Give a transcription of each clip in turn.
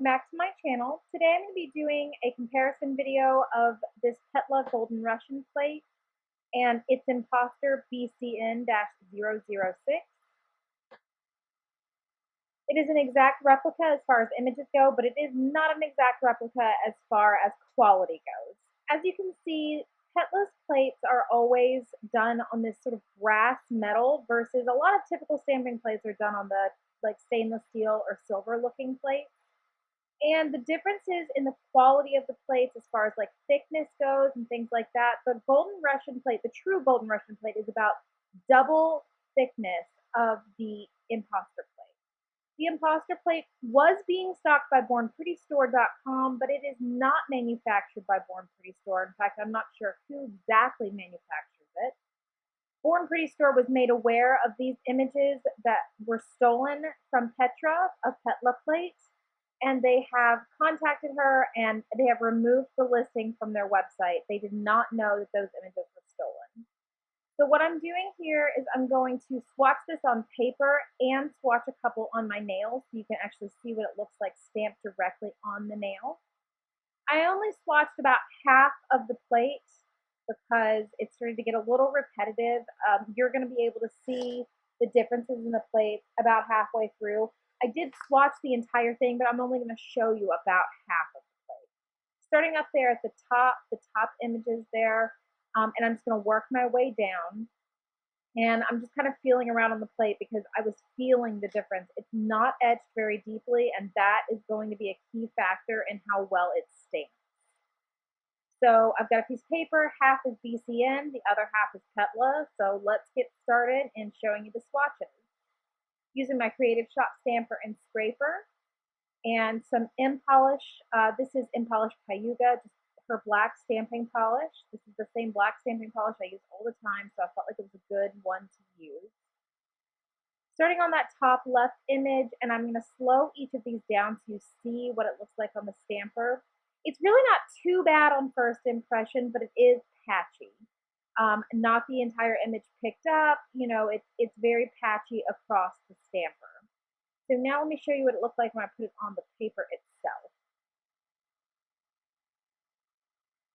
welcome back to my channel. Today I'm going to be doing a comparison video of this Petla Golden Russian plate and its imposter BCN-006. It is an exact replica as far as images go, but it is not an exact replica as far as quality goes. As you can see, Petla's plates are always done on this sort of brass metal versus a lot of typical stamping plates are done on the like stainless steel or silver looking plates. And the differences in the quality of the plates as far as like thickness goes and things like that, the Golden Russian plate, the true Golden Russian plate, is about double thickness of the imposter plate. The imposter plate was being stocked by BornPrettyStore.com, but it is not manufactured by Born Pretty Store. In fact, I'm not sure who exactly manufactures it. Born Pretty Store was made aware of these images that were stolen from Petra of Petla plates, and they have contacted her and they have removed the listing from their website. They did not know that those images were stolen. So what I'm doing here is I'm going to swatch this on paper and swatch a couple on my nails so you can actually see what it looks like stamped directly on the nail. I only swatched about half of the plate because it's starting to get a little repetitive. You're going to be able to see the differences in the plates about halfway through. I did swatch the entire thing, but I'm only going to show you about half of the plate. Starting up there at the top images there, and I'm just going to work my way down. And I'm just kind of feeling around on the plate because I was feeling the difference. It's not etched very deeply, and that is going to be a key factor in how well it stamps. So I've got a piece of paper, half is BCN, the other half is Petla. So let's get started in showing you the swatches. Using my Creative Shop stamper and scraper, and some M-Polish. This is M-Polish Cayuga, just her black stamping polish. This is the same black stamping polish I use all the time, so I felt like it was a good one to use. Starting on that top left image, and I'm going to slow each of these down so you see what it looks like on the stamper. It's really not too bad on first impression, but it is patchy. Not the entire image picked up, it's very patchy across the stamper. So now let me show you what it looked like when I put it on the paper itself.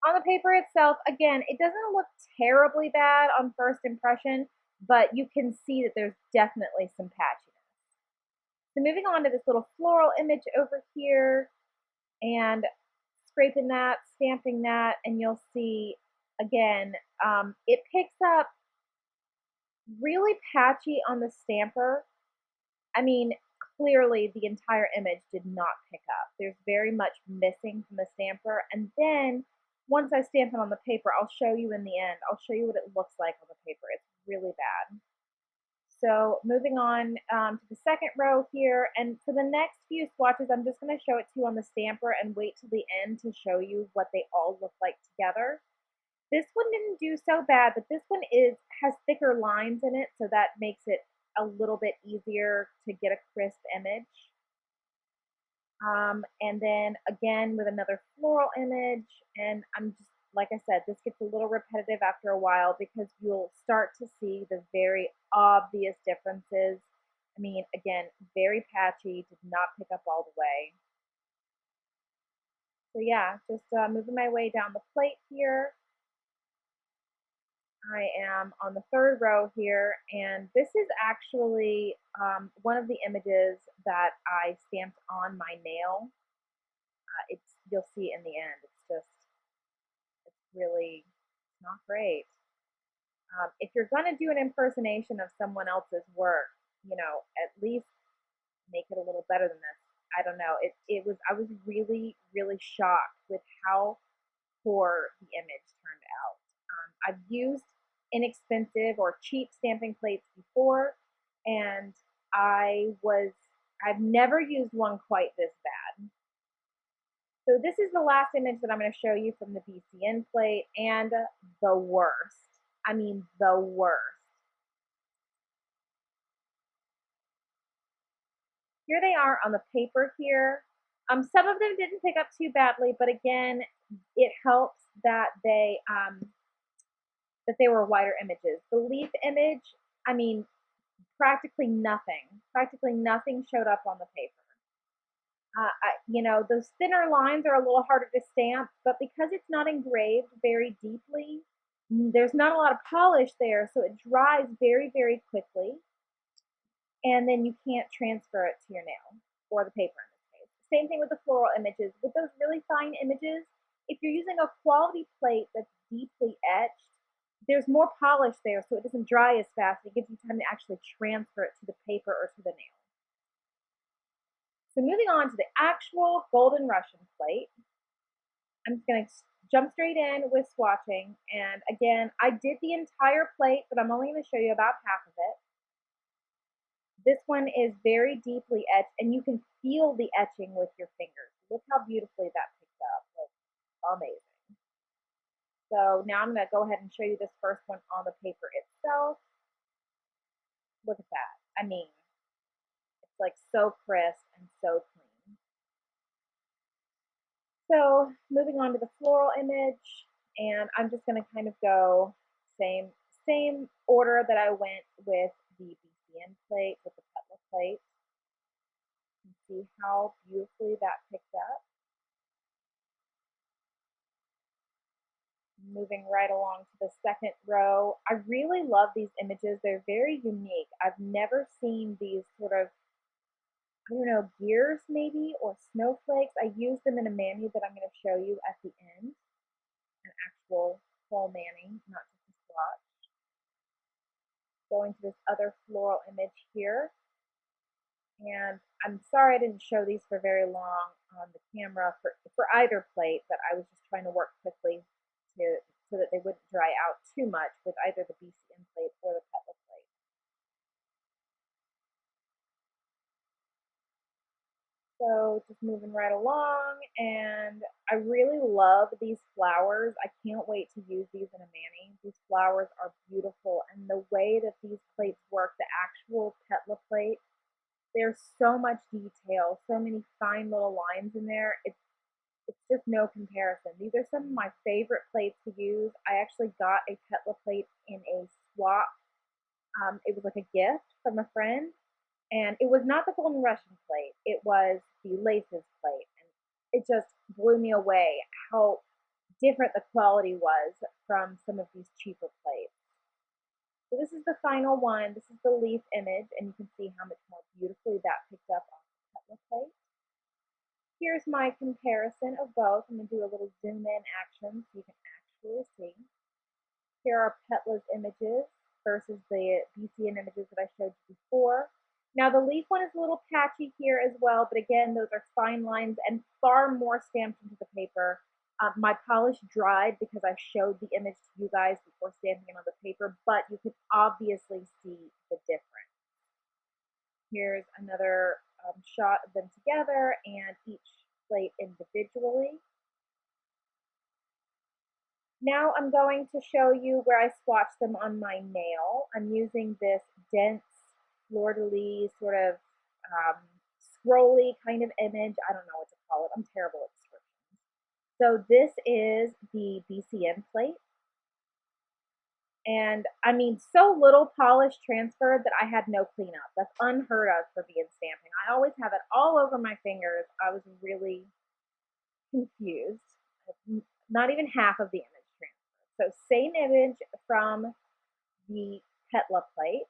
On the paper itself, again, it doesn't look terribly bad on first impression, but you can see that there's definitely some patchiness. So moving on to this little floral image over here, and scraping that, stamping that, and you'll see, again, it picks up really patchy on the stamper. I mean, clearly the entire image did not pick up. There's very much missing from the stamper. And then once I stamp it on the paper, I'll show you in the end. I'll show you what it looks like on the paper. It's really bad. So moving on to the second row here. And for the next few swatches, I'm just going to show it to you on the stamper and wait till the end to show you what they all look like together. This one didn't do so bad, but this one has thicker lines in it, so that makes it a little bit easier to get a crisp image. And then again with another floral image, and I'm just, like I said, this gets a little repetitive after a while because you'll start to see the very obvious differences. I mean, again, very patchy, did not pick up all the way. So yeah, just moving my way down the plate here. I am on the third row here, and this is actually one of the images that I stamped on my nail. You'll see in the end, it's really not great. If you're going to do an impersonation of someone else's work, at least make it a little better than this. I don't know. I was really, really shocked with how poor the image turned out. I've used inexpensive or cheap stamping plates before, and I've never used one quite this bad. So this is the last image that I'm going to show you from the BCN plate, and the worst. I mean, the worst. Here they are on the paper here. Some of them didn't pick up too badly, but again, it helps that they were wider images. The leaf image, I mean, practically nothing showed up on the paper. You know, those thinner lines are a little harder to stamp, but because it's not engraved very deeply, there's not a lot of polish there, so it dries very, very quickly, and then you can't transfer it to your nail or the paper in this case. Same thing with the floral images. With those really fine images, if you're using a quality plate that's deeply etched, there's more polish there, so it doesn't dry as fast. It gives you time to actually transfer it to the paper or to the nail. So moving on to the actual Golden Russian plate, I'm just going to jump straight in with swatching. And again, I did the entire plate, but I'm only going to show you about half of it. This one is very deeply etched, and you can feel the etching with your fingers. Look how beautifully that picked up. It's amazing. So now I'm going to go ahead and show you this first one on the paper itself. Look at that. I mean, it's like so crisp and so clean. So moving on to the floral image, and I'm just going to kind of go same order that I went with the BCN plate, with the petal plate. You can see how beautifully that picked up. Moving right along to the second row. I really love these images. They're very unique. I've never seen these sort of, I don't know, gears maybe, or snowflakes. I used them in a mani that I'm going to show you at the end. An actual full mani, not just a swatch. Going to this other floral image here. And I'm sorry I didn't show these for very long on the camera for either plate, but I was just trying to work quickly so that they wouldn't dry out too much with either the BCN plate or the petal plate. So just moving right along, and I really love these flowers. I can't wait to use these in a mani. These flowers are beautiful, and the way that these plates work, the actual petal plate, there's so much detail, so many fine little lines in there. It's just no comparison. These are some of my favorite plates to use. I actually got a petal plate in a swap. It was like a gift from a friend, and it was not the Golden Russian plate. It was the Laces plate, and it just blew me away how different the quality was from some of these cheaper plates. So this is the final one. This is the leaf image, and you can see how much more beautifully that picked up on the petal plate. Here's my comparison of both. I'm going to do a little zoom in action so you can actually see. Here are Petla's images versus the BCN images that I showed you before. Now the leaf one is a little patchy here as well, but again, those are fine lines and far more stamped into the paper. My polish dried because I showed the image to you guys before stamping it on the paper, but you can obviously see the difference. Here's another shot of them together and each plate individually. Now I'm going to show you where I swatched them on my nail. I'm using this dense fleur-de-lis sort of scrolly kind of image. I don't know what to call it. I'm terrible at descriptions. So this is the BCN plate. And I mean, so little polish transferred that I had no cleanup. That's unheard of for being stamping. I always have it all over my fingers. I was really confused. Not even half of the image transfer. So same image from the Petla plate.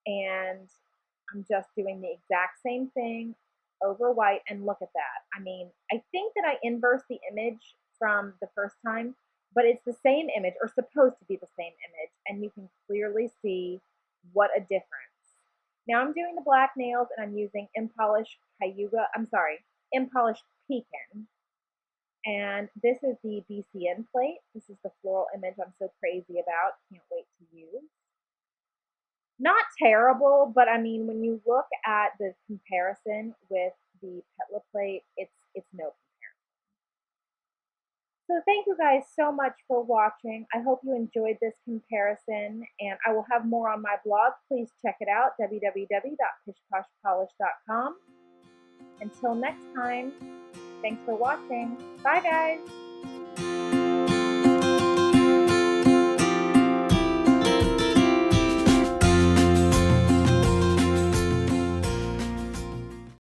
And I'm just doing the exact same thing over white, and look at that. I mean, I think that I inversed the image from the first time, but it's the same image, or supposed to be the same image, and you can clearly see what a difference. Now I'm doing the black nails, and I'm using Impolished Pecan. And this is the BCN plate. This is the floral image I'm so crazy about. Can't wait to use. Not terrible, but I mean, when you look at the comparison with the Petla plate, it's no comparison. So thank you guys so much for watching. I hope you enjoyed this comparison, and I will have more on my blog. Please check it out, www.pishposhpolish.com. Until next time, thanks for watching. Bye, guys.